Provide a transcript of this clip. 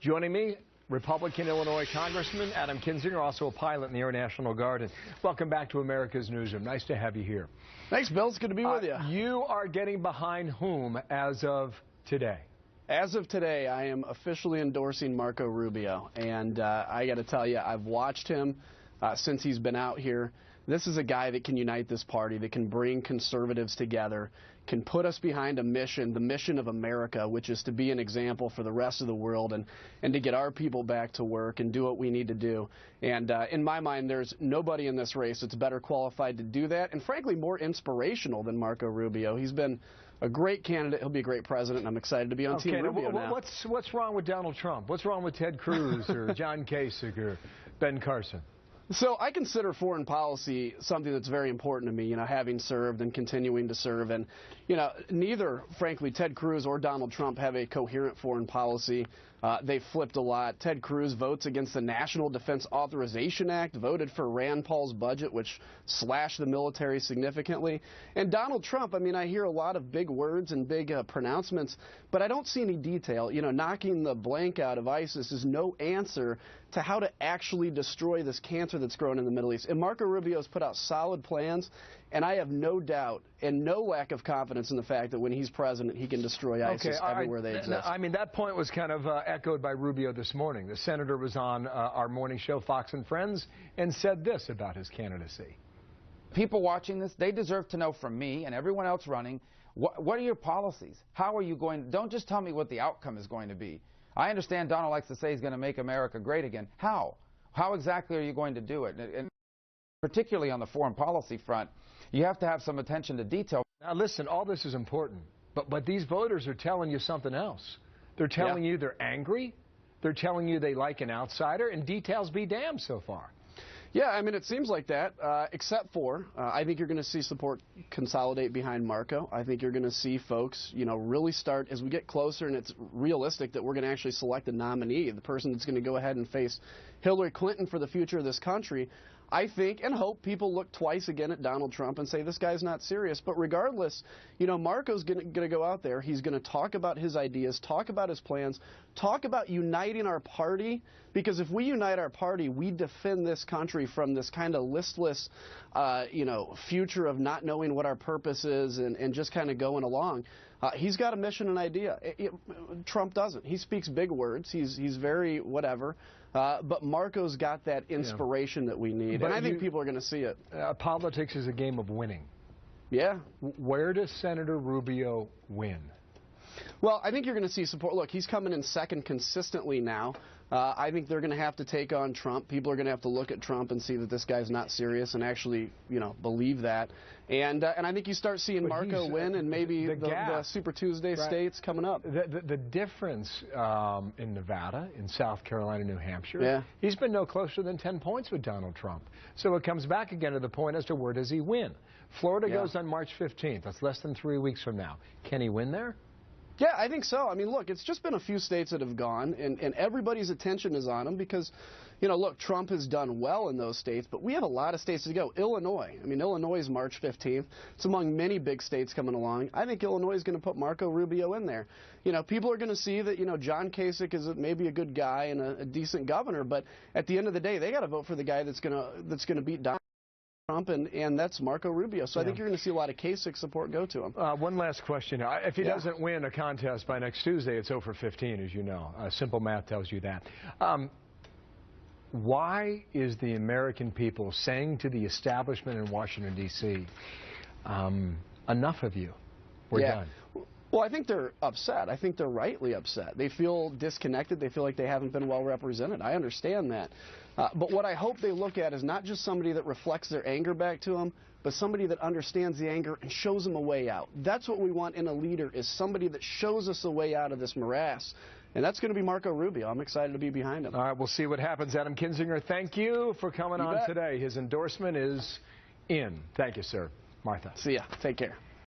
Joining me, Republican Illinois Congressman Adam Kinzinger, also a pilot in the Air National Guard. And welcome back to America's Newsroom. Nice to have you here. Thanks, Bill. It's good to be with you. You are getting behind whom as of today? As of today, I am officially endorsing Marco Rubio. And I got to tell you, I've watched him since he's been out here. This is a guy that can unite this party, that can bring conservatives together, can put us behind a mission, the mission of America, which is to be an example for the rest of the world and to get our people back to work and do what we need to do. And in my mind, there's nobody in this race that's better qualified to do that and, frankly, more inspirational than Marco Rubio. He's been a great candidate. He'll be a great president, and I'm excited to be on Team Rubio now. What's wrong with Donald Trump? What's wrong with Ted Cruz or John Kasich or Ben Carson? So I consider foreign policy something that's very important to me, having served and continuing to serve. And, neither, frankly, Ted Cruz or Donald Trump have a coherent foreign policy. They flipped a lot. Ted Cruz votes against the National Defense Authorization Act, voted for Rand Paul's budget, which slashed the military significantly. And Donald Trump, I hear a lot of big words and big pronouncements, but I don't see any detail. Knocking the blank out of ISIS is no answer to how to actually destroy this cancer that's growing in the Middle East. And Marco Rubio's put out solid plans, and I have no doubt and no lack of confidence in the fact that when he's president, he can destroy ISIS everywhere they exist. That point was kind of echoed by Rubio this morning. The senator was on our morning show, Fox and Friends, and said this about his candidacy. People watching this, they deserve to know from me and everyone else running, what are your policies? How are you going? Don't just tell me what the outcome is going to be. I understand Donald likes to say he's going to make America great again. How? How exactly are you going to do it? And particularly on the foreign policy front, you have to have some attention to detail. Now listen, all this is important, but these voters are telling you something else. They're telling you they're angry. They're telling you they like an outsider, and details be damned so far. Yeah, it seems like that, except for I think you're going to see support consolidate behind Marco. I think you're going to see folks, really start as we get closer and it's realistic that we're going to actually select a nominee, the person that's going to go ahead and face Hillary Clinton for the future of this country. I think and hope people look twice again at Donald Trump and say this guy's not serious. But regardless, Marco's going to go out there. He's going to talk about his ideas, talk about his plans, talk about uniting our party. Because if we unite our party, we defend this country from this kind of listless, future of not knowing what our purpose is and just kind of going along. He's got a mission and idea. Trump doesn't. He speaks big words. He's very whatever. But Marco's got that inspiration that we need, and I think people are going to see it. Politics is a game of winning. Yeah. Where does Senator Rubio win? Well, I think you're going to see support. Look, he's coming in second consistently now. I think they're going to have to take on Trump. People are going to have to look at Trump and see that this guy's not serious and actually, believe that. And I think you start seeing Marco win and maybe the Super Tuesday states coming up. The difference in Nevada, in South Carolina, New Hampshire, he's been no closer than 10 points with Donald Trump. So it comes back again to the point as to where does he win. Florida goes on March 15th. That's less than 3 weeks from now. Can he win there? Yeah, I think so. Look, it's just been a few states that have gone, and everybody's attention is on him because, look, Trump has done well in those states, but we have a lot of states to go. Illinois. Illinois is March 15th. It's among many big states coming along. I think Illinois is going to put Marco Rubio in there. People are going to see that, John Kasich is maybe a good guy and a decent governor, but at the end of the day, they got to vote for the guy that's going to beat Donald Trump, and that's Marco Rubio. So I think you're going to see a lot of Kasich support go to him. One last question. If he doesn't win a contest by next Tuesday, it's 0-15, as you know. Simple math tells you that. Why is the American people saying to the establishment in Washington, D.C., enough of you, we're done? Well, I think they're upset. I think they're rightly upset. They feel disconnected. They feel like they haven't been well represented. I understand that. But what I hope they look at is not just somebody that reflects their anger back to them, but somebody that understands the anger and shows them a way out. That's what we want in a leader, is somebody that shows us a way out of this morass. And that's going to be Marco Rubio. I'm excited to be behind him. All right, we'll see what happens. Adam Kinzinger, thank you for coming on today. His endorsement is in. Thank you, sir. Martha. See ya. Take care.